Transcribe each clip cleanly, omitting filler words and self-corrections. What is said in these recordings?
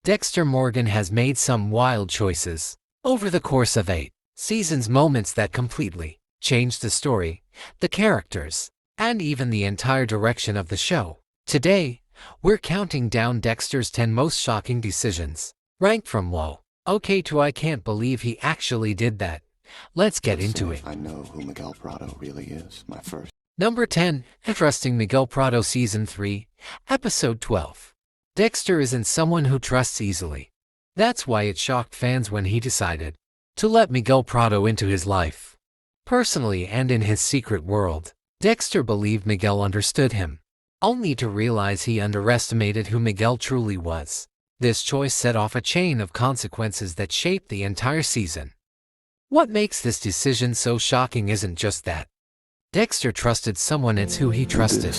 Dexter Morgan has made some wild choices over the course of 8 seasons, moments that completely changed the story, the characters, and even the entire direction of the show. Today, we're counting down Dexter's 10 most shocking decisions, ranked from low okay to I can't believe he actually did that. Let's get into it. I know who Miguel Prado really is. My first. Number 10. Trusting Miguel Prado, Season 3, Episode 12. Dexter isn't someone who trusts easily. That's why it shocked fans when he decided to let Miguel Prado into his life. Personally and in his secret world, Dexter believed Miguel understood him, only to realize he underestimated who Miguel truly was. This choice set off a chain of consequences that shaped the entire season. What makes this decision so shocking isn't just that Dexter trusted someone, it's who he trusted.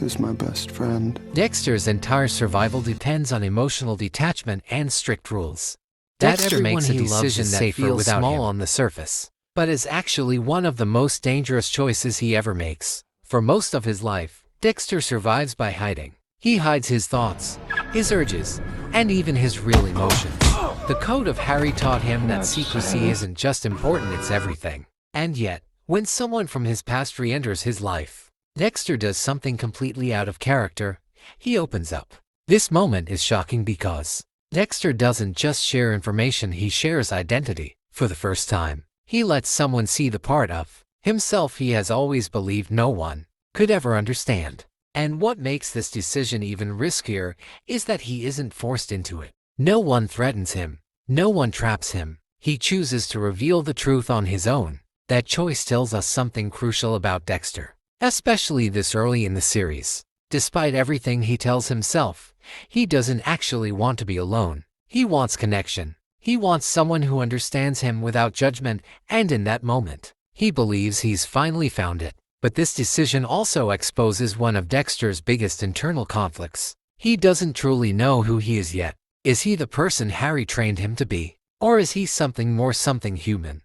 This is my best friend. Dexter's entire survival depends on emotional detachment and strict rules. Dexter makes a decision that feels small on the surface, but is actually one of the most dangerous choices he ever makes. For most of his life, Dexter survives by hiding. He hides his thoughts, his urges, and even his real emotions. The Code of Harry taught him that secrecy isn't just important, it's everything. And yet, when someone from his past re-enters his life, Dexter does something completely out of character. He opens up. This moment is shocking because Dexter doesn't just share information, he shares identity. For the first time, he lets someone see the part of himself he has always believed no one could ever understand. And what makes this decision even riskier is that he isn't forced into it. No one threatens him. No one traps him. He chooses to reveal the truth on his own. That choice tells us something crucial about Dexter, especially this early in the series. Despite everything he tells himself, he doesn't actually want to be alone. He wants connection. He wants someone who understands him without judgment, and in that moment, he believes he's finally found it. But this decision also exposes one of Dexter's biggest internal conflicts. He doesn't truly know who he is yet. Is he the person Harry trained him to be? Or is he something more, something human?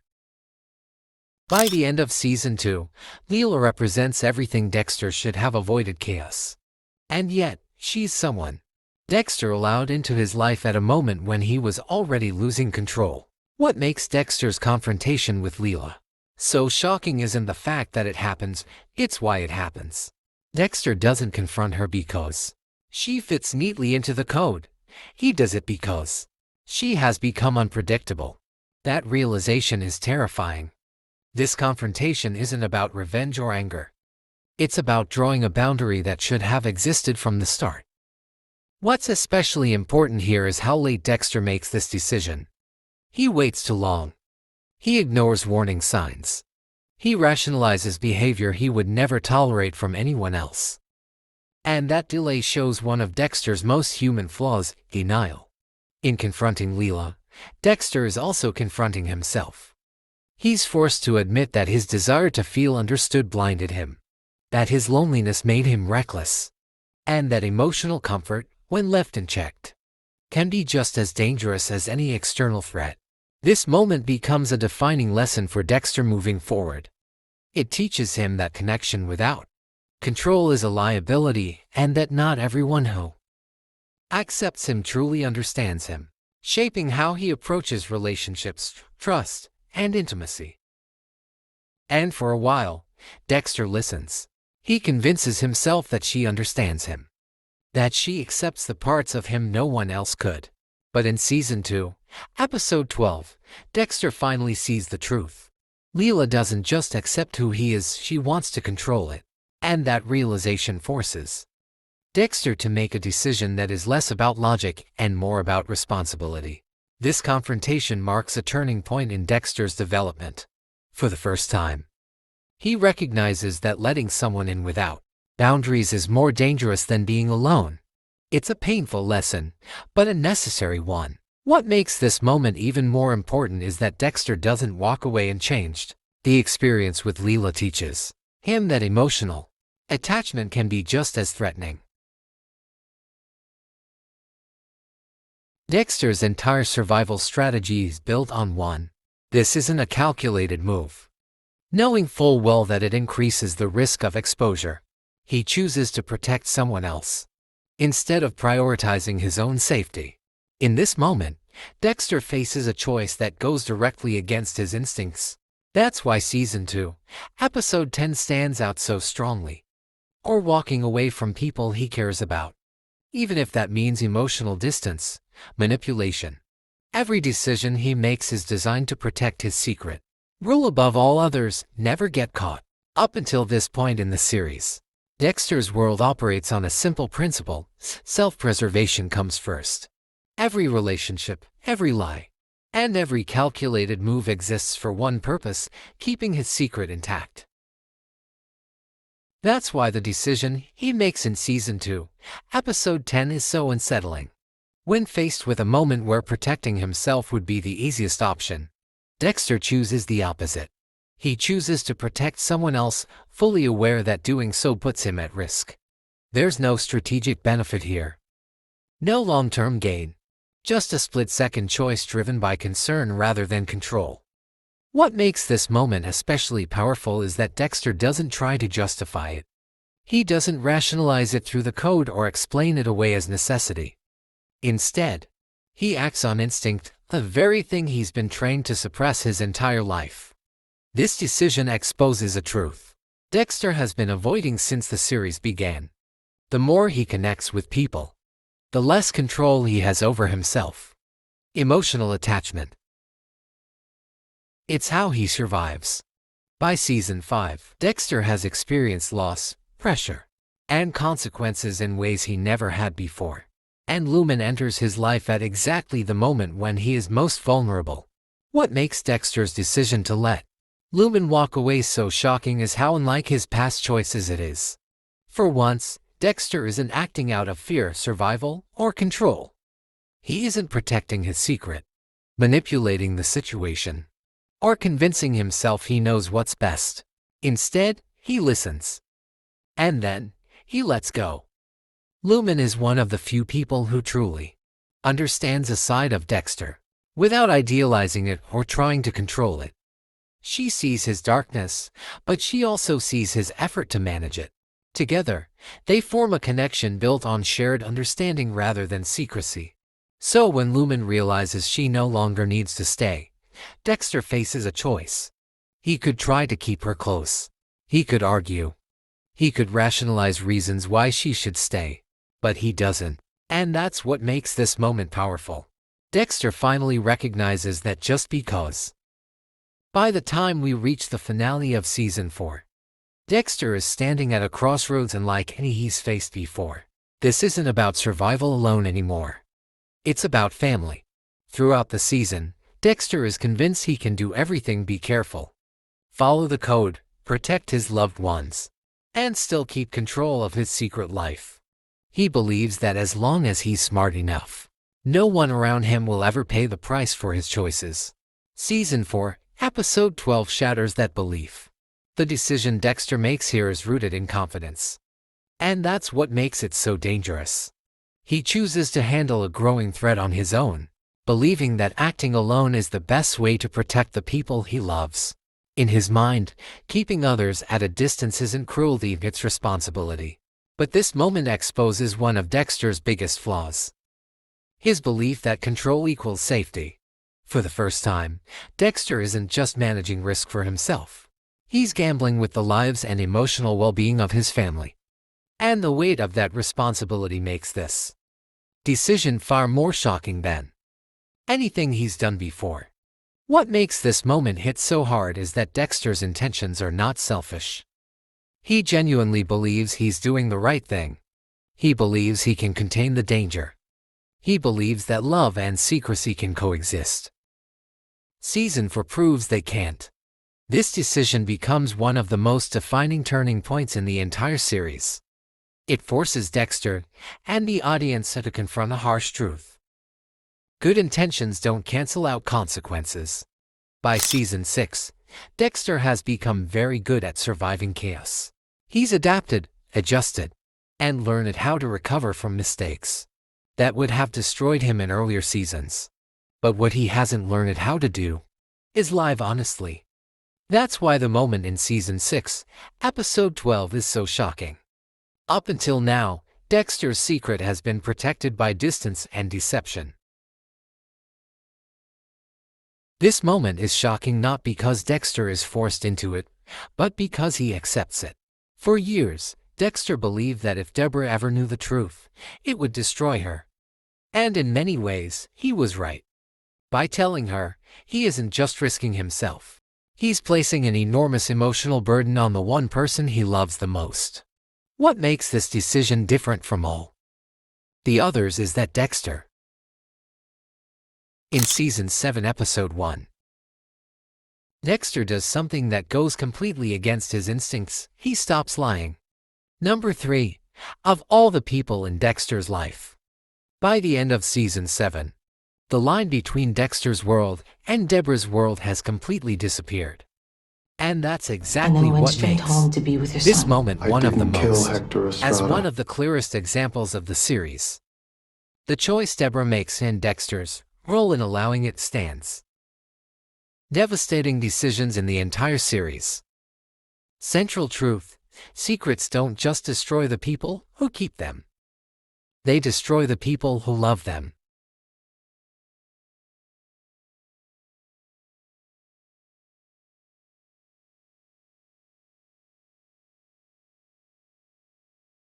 By the end of Season 2, Leela represents everything Dexter should have avoided: chaos. And yet, she's someone Dexter allowed into his life at a moment when he was already losing control. What makes Dexter's confrontation with Leela so shocking isn't the fact that it happens, it's why it happens. Dexter doesn't confront her because she fits neatly into the code. He does it because she has become unpredictable. That realization is terrifying. This confrontation isn't about revenge or anger. It's about drawing a boundary that should have existed from the start. What's especially important here is how late Dexter makes this decision. He waits too long. He ignores warning signs. He rationalizes behavior he would never tolerate from anyone else. And that delay shows one of Dexter's most human flaws: denial. In confronting Leela, Dexter is also confronting himself. He's forced to admit that his desire to feel understood blinded him, that his loneliness made him reckless, and that emotional comfort, when left unchecked, can be just as dangerous as any external threat. This moment becomes a defining lesson for Dexter moving forward. It teaches him that connection without control is a liability, and that not everyone who accepts him truly understands him, shaping how he approaches relationships, trust, and intimacy. And for a while, Dexter listens. He convinces himself that she understands him, that she accepts the parts of him no one else could. But in Season 2, Episode 12, Dexter finally sees the truth. Leela doesn't just accept who he is, she wants to control it. And that realization forces Dexter to make a decision that is less about logic and more about responsibility. This confrontation marks a turning point in Dexter's development. For the first time, he recognizes that letting someone in without boundaries is more dangerous than being alone. It's a painful lesson, but a necessary one. What makes this moment even more important is that Dexter doesn't walk away unchanged. The experience with Leela teaches him that emotional attachment can be just as threatening. Dexter's entire survival strategy is built on one. This isn't a calculated move. Knowing full well that it increases the risk of exposure, he chooses to protect someone else. instead of prioritizing his own safety. In this moment, Dexter faces a choice that goes directly against his instincts. That's why Season 2, Episode 10 stands out so strongly. Or walking away from people he cares about. Even if that means emotional distance, manipulation. Every decision he makes is designed to protect his secret. Rule above all others, never get caught. Up until this point in the series, Dexter's world operates on a simple principle: self-preservation comes first. Every relationship, every lie, and every calculated move exists for one purpose: keeping his secret intact. That's why the decision he makes in Season 2, Episode 10 is so unsettling. When faced with a moment where protecting himself would be the easiest option, Dexter chooses the opposite. He chooses to protect someone else, fully aware that doing so puts him at risk. There's no strategic benefit here. No long-term gain. Just a split-second choice driven by concern rather than control. What makes this moment especially powerful is that Dexter doesn't try to justify it. He doesn't rationalize it through the code or explain it away as necessity. Instead, he acts on instinct, the very thing he's been trained to suppress his entire life. This decision exposes a truth Dexter has been avoiding since the series began. The more he connects with people, the less control he has over himself. Emotional attachment. It's how he survives. By Season 5, Dexter has experienced loss, pressure, and consequences in ways he never had before. And Lumen enters his life at exactly the moment when he is most vulnerable. What makes Dexter's decision to let Lumen walk away so shocking is how unlike his past choices it is. For once, Dexter isn't acting out of fear, survival, or control. He isn't protecting his secret, manipulating the situation, or convincing himself he knows what's best. Instead, he listens. And then, he lets go. Lumen is one of the few people who truly understands a side of Dexter, without idealizing it or trying to control it. She sees his darkness, but she also sees his effort to manage it. Together, they form a connection built on shared understanding rather than secrecy. So when Lumen realizes she no longer needs to stay, Dexter faces a choice. He could try to keep her close. He could argue. He could rationalize reasons why she should stay. But he doesn't. And that's what makes this moment powerful. Dexter finally recognizes that just because. By the time we reach the finale of Season 4, Dexter is standing at a crossroads unlike any he's faced before. This isn't about survival alone anymore. It's about family. Throughout the season, Dexter is convinced he can do everything: be careful, follow the code, protect his loved ones, and still keep control of his secret life. He believes that as long as he's smart enough, no one around him will ever pay the price for his choices. Season 4, Episode 12 shatters that belief. The decision Dexter makes here is rooted in confidence. And that's what makes it so dangerous. He chooses to handle a growing threat on his own, believing that acting alone is the best way to protect the people he loves. In his mind, keeping others at a distance isn't cruelty, it's responsibility. But this moment exposes one of Dexter's biggest flaws: his belief that control equals safety. For the first time, Dexter isn't just managing risk for himself. He's gambling with the lives and emotional well-being of his family. And the weight of that responsibility makes this decision far more shocking than anything he's done before. What makes this moment hit so hard is that Dexter's intentions are not selfish. He genuinely believes he's doing the right thing. He believes he can contain the danger. He believes that love and secrecy can coexist. Season 4 proves they can't. This decision becomes one of the most defining turning points in the entire series. It forces Dexter and the audience to confront a harsh truth. Good intentions don't cancel out consequences. By Season 6, Dexter has become very good at surviving chaos. He's adapted, adjusted, and learned how to recover from mistakes that would have destroyed him in earlier seasons. But what he hasn't learned how to do is live honestly. That's why the moment in Season 6, Episode 12 is so shocking. Up until now, Dexter's secret has been protected by distance and deception. This moment is shocking not because Dexter is forced into it, but because he accepts it. For years, Dexter believed that if Deborah ever knew the truth, it would destroy her. And in many ways, he was right. By telling her, he isn't just risking himself. He's placing an enormous emotional burden on the one person he loves the most. What makes this decision different from all the others is that Dexter, in Season 7 Episode 1, Dexter does something that goes completely against his instincts. He stops lying. Number 3. Of all the people in Dexter's life. By the end of Season 7, the line between Dexter's world and Deborah's world has completely disappeared. And that's exactly what makes this moment one of the most, as one of the clearest examples of the series. The choice Deborah makes and Dexter's role in allowing it stands. Devastating decisions in the entire series. Central truth: secrets don't just destroy the people who keep them. They destroy the people who love them.